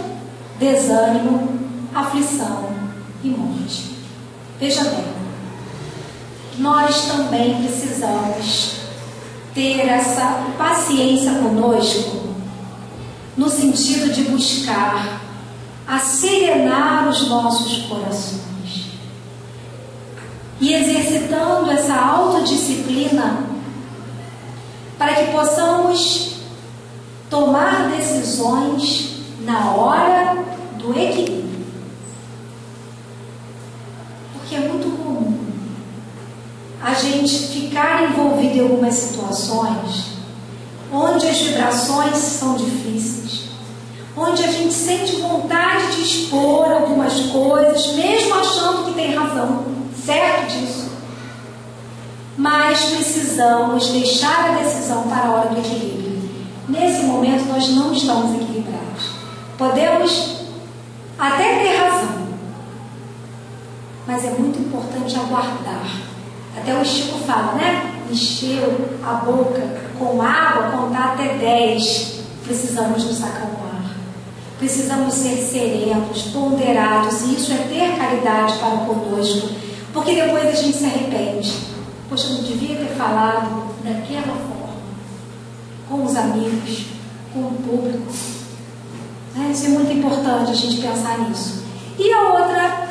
desânimo, aflição e morte. Veja bem, nós também precisamos ter essa paciência conosco, no sentido de buscar acerenar os nossos corações e exercitando essa autodisciplina para que possamos tomar decisões na hora do equilíbrio. Porque é muito comum a gente ficar envolvido em algumas situações onde as vibrações são difíceis, onde a gente sente vontade de expor algumas coisas, mesmo achando que tem razão, certo disso. Mas precisamos deixar a decisão para a hora do equilíbrio. Nesse momento nós não estamos equilibrados. Podemos até ter razão, mas é muito importante aguardar. Até o Chico fala, né? Encheu a boca com água, contar até 10. Precisamos nos acalmar. Precisamos ser serenos, ponderados, e isso é ter caridade para conosco, porque depois a gente se arrepende. Poxa, eu não devia ter falado daquela forma, com os amigos, com o público. Isso é muito importante a gente pensar nisso. E a outra,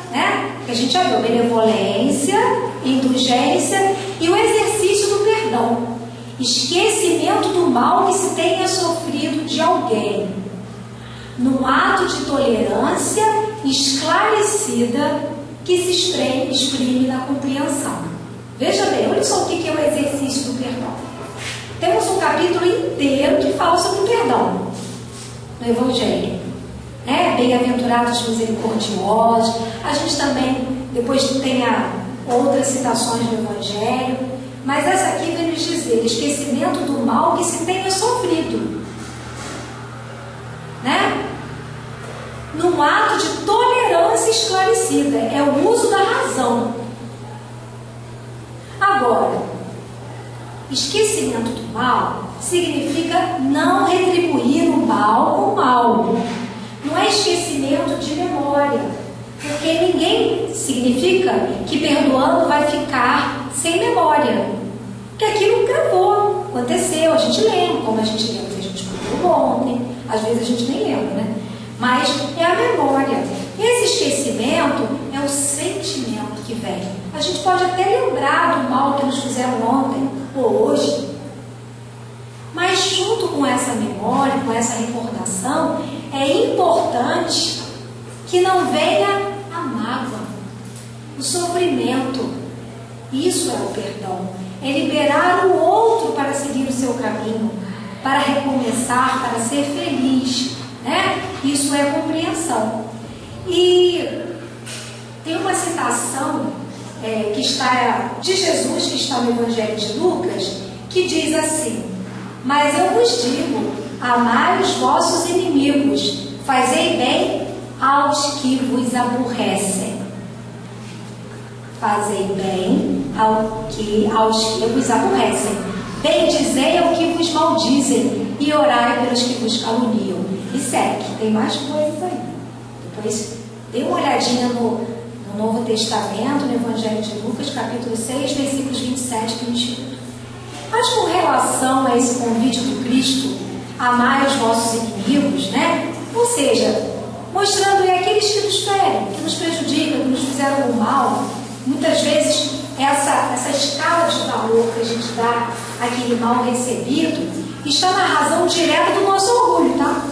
que a gente já viu, benevolência, indulgência e o exercício do perdão. Esquecimento do mal que se tenha sofrido de alguém, num ato de tolerância esclarecida que se exprime na compreensão. Veja bem, olha só o que é o exercício do perdão. Temos um capítulo inteiro que fala sobre o perdão no Evangelho. Bem-aventurados misericordiosos. A gente também depois tem outras citações do Evangelho, mas essa aqui vem nos dizer esquecimento do mal que se tenha sofrido, num ato de tolerância esclarecida, é o uso da razão. Agora, esquecimento do mal significa não retribuir o mal com o mal. Não é esquecimento de memória, porque ninguém significa que perdoando vai ficar sem memória, porque aquilo gravou, aconteceu, a gente lembra, como a gente lembra que a gente escutou ontem, às vezes a gente nem lembra, mas é a memória. Esse esquecimento é o sentimento que vem. A gente pode até lembrar do mal que nos fizeram ontem ou hoje, mas junto com essa memória, com essa recordação, é importante que não venha a mágoa, o sofrimento. Isso é o perdão. É liberar o outro para seguir o seu caminho, para recomeçar, para ser feliz. Isso é compreensão. E tem uma citação que está de Jesus, que está no Evangelho de Lucas, que diz assim: mas eu vos digo, amai os vossos inimigos, fazei bem aos que vos aborrecem. Fazei bem aos que vos aborrecem. Bendizei ao que vos maldizem e orai pelos que vos caluniam. E segue, tem mais coisas aí. Depois dê uma olhadinha no Novo Testamento, no Evangelho de Lucas, capítulo 6, versículos 27 e 28. Mas com relação a esse convite do Cristo, amai os vossos inimigos, ou seja, mostrando aqueles que nos ferem, que nos prejudicam, que nos fizeram o mal. Muitas vezes essa escala de valor que a gente dá àquele mal recebido está na razão direta do nosso orgulho, tá?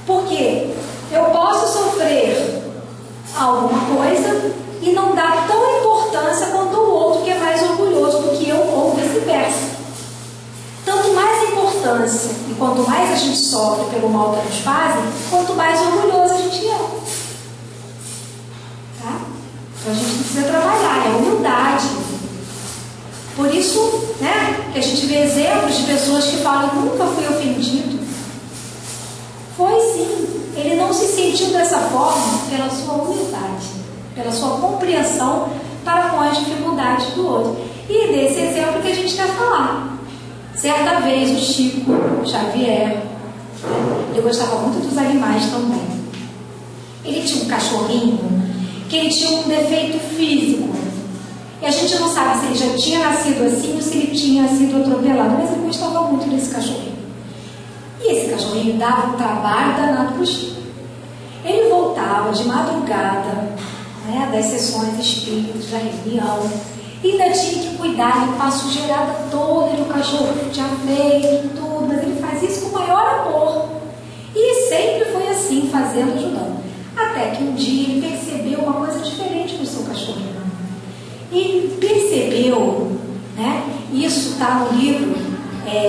Porque eu posso sofrer alguma coisa e não dar tão importância quanto o outro que é mais orgulhoso do que eu, ou vice-versa. Tanto mais importante arrogância. E quanto mais a gente sofre pelo mal que nos fazem, quanto mais orgulhoso a gente é. Tá? Então a gente precisa trabalhar, é a humildade. Por isso, né, que a gente vê exemplos de pessoas que falam: nunca fui ofendido. Foi sim. Ele não se sentiu dessa forma pela sua humildade, pela sua compreensão para com as dificuldades do outro. E desse exemplo que a gente quer falar. Certa vez o Chico Xavier, ele gostava muito dos animais também. Ele tinha um cachorrinho que ele tinha um defeito físico. E a gente não sabe se ele já tinha nascido assim ou se ele tinha sido atropelado, mas ele gostava muito desse cachorrinho. E esse cachorrinho dava um trabalho danado para o Chico. Ele voltava de madrugada, né, das sessões espíritas, da reunião, e ainda tinha que cuidar, limpar a sujeirada toda do cachorro que tinha feito, tudo, mas ele faz isso com o maior amor. E sempre foi assim, fazendo, ajudando. Até que um dia ele percebeu uma coisa diferente no seu cachorrinho. Ele percebeu, né, isso está no livro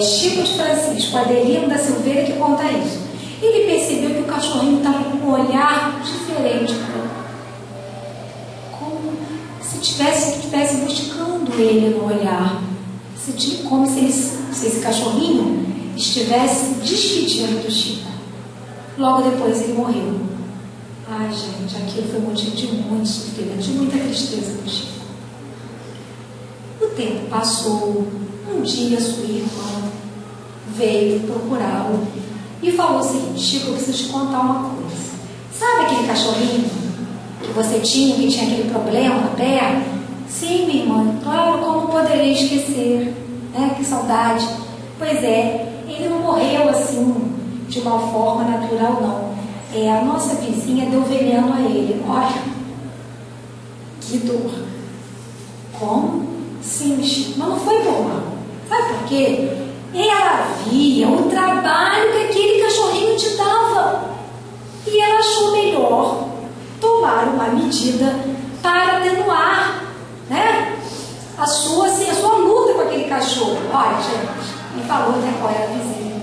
Chico de Francisco, Adelino da Silveira, que conta isso. Ele percebeu que o cachorrinho estava com um olhar diferente, como se estivesse buscando ele no olhar, como se esse cachorrinho estivesse despedindo do Chico. Logo depois ele morreu. Ai, gente, aquilo foi motivo de muito sofrimento, de muita tristeza do Chico. O tempo passou. Um dia sua irmã veio procurá-lo e falou o seguinte: Chico, eu preciso te contar uma coisa. Sabe aquele cachorrinho que você tinha, que tinha aquele problema na perna? Sim, minha irmã, claro, como poderia esquecer, né? Que saudade. Pois é, ele não morreu assim de uma forma natural, não. A nossa vizinha deu veneno a ele. Olha, que dor. Como? Sim, Chico, mas não foi por mal. Sabe por quê? Ela via o trabalho que aquele cachorrinho te dava. E ela achou melhor tomar uma medida para atenuar, né, a sua luta com aquele cachorro. Olha, gente, me falou, né, qual era a vizinha.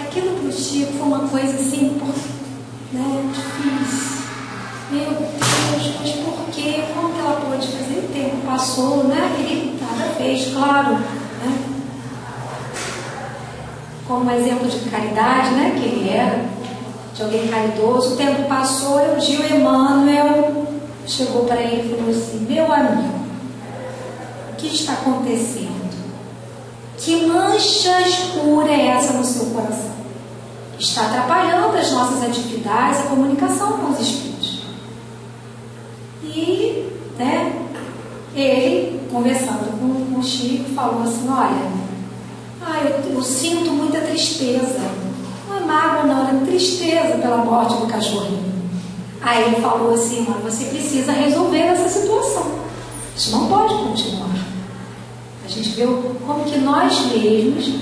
Aquilo para o Chico foi uma coisa assim, né, difícil. Meu Deus, mas por quê? Como que ela pôde fazer? O tempo passou, né? Ele nada fez, claro, né? Como exemplo de caridade, né? Que ele era, de alguém caridoso. O tempo passou e um dia o Emmanuel chegou para ele e falou assim: meu amigo, o que está acontecendo? Que mancha escura é essa no seu coração? Está atrapalhando as nossas atividades, a comunicação com os espíritos. E, né, ele, conversando com o Chico, falou assim: olha, eu sinto muita tristeza. Não é mágoa, não, é tristeza pela morte do cachorrinho. Aí ele falou assim: mas você precisa resolver essa situação. Isso não pode continuar. A gente vê como que nós mesmos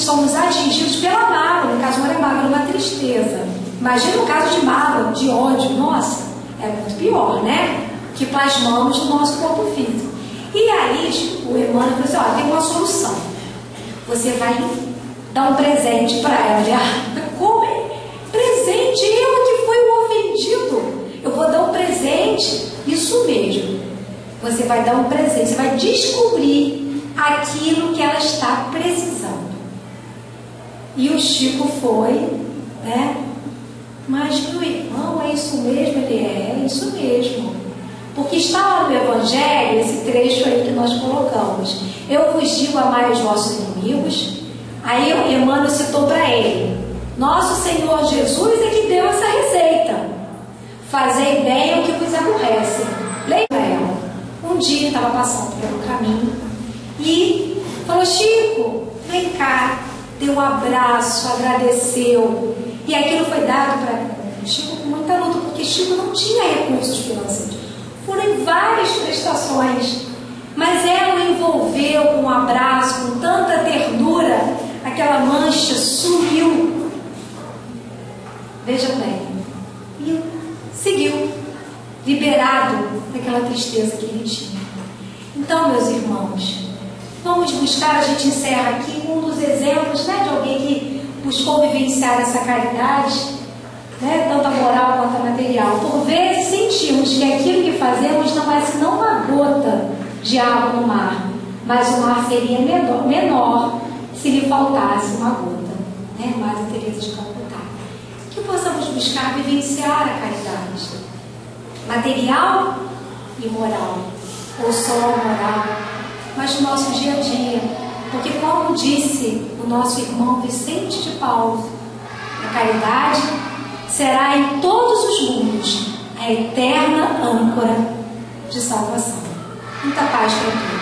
somos atingidos pela mágoa. No caso não era mágoa, era uma tristeza. Imagina o caso de mágoa, de ódio, nossa, é muito pior, né? Que plasmamos no nosso corpo físico. E aí o Emmanuel falou assim: olha, tem uma solução. Você vai dar um presente para ela. Como é? Presente? Eu que fui o ofendido. Eu vou dar um presente. Isso mesmo. Você vai dar um presente. Você vai descobrir aquilo que ela está precisando. E o Chico foi, né? Mas meu irmão, é isso mesmo? Ele é isso mesmo. Porque está lá no Evangelho, esse trecho aí que nós colocamos. Eu vos digo, amai os vossos inimigos. Aí o Emmanuel citou para ele: nosso Senhor Jesus é que deu essa receita. Fazei bem ao que vos aborrece. Lembra ela? Um dia ele estava passando pelo caminho e falou: Chico, vem cá. Deu um abraço, agradeceu. E aquilo foi dado para Chico com muita luta, porque Chico não tinha recursos financeiros. Foram várias prestações, mas ela o envolveu com um abraço, com tanta ternura, aquela mancha sumiu. Veja bem. E seguiu, liberado daquela tristeza que ele tinha. Então, meus irmãos, vamos buscar, a gente encerra aqui com um dos exemplos, né, de alguém que buscou vivenciar essa caridade, né, tanto a moral quanto a material. Por vezes sentimos que aquilo que fazemos não é senão uma gota de água no mar, mas o mar seria menor se lhe faltasse uma gota, né? Madre Teresa de Calcutá. Que possamos buscar vivenciar a caridade material e moral, ou só moral, mas no nosso dia a dia, porque como disse o nosso irmão Vicente de Paulo, a caridade será em todos os mundos a eterna âncora de salvação. Muita paz para todos.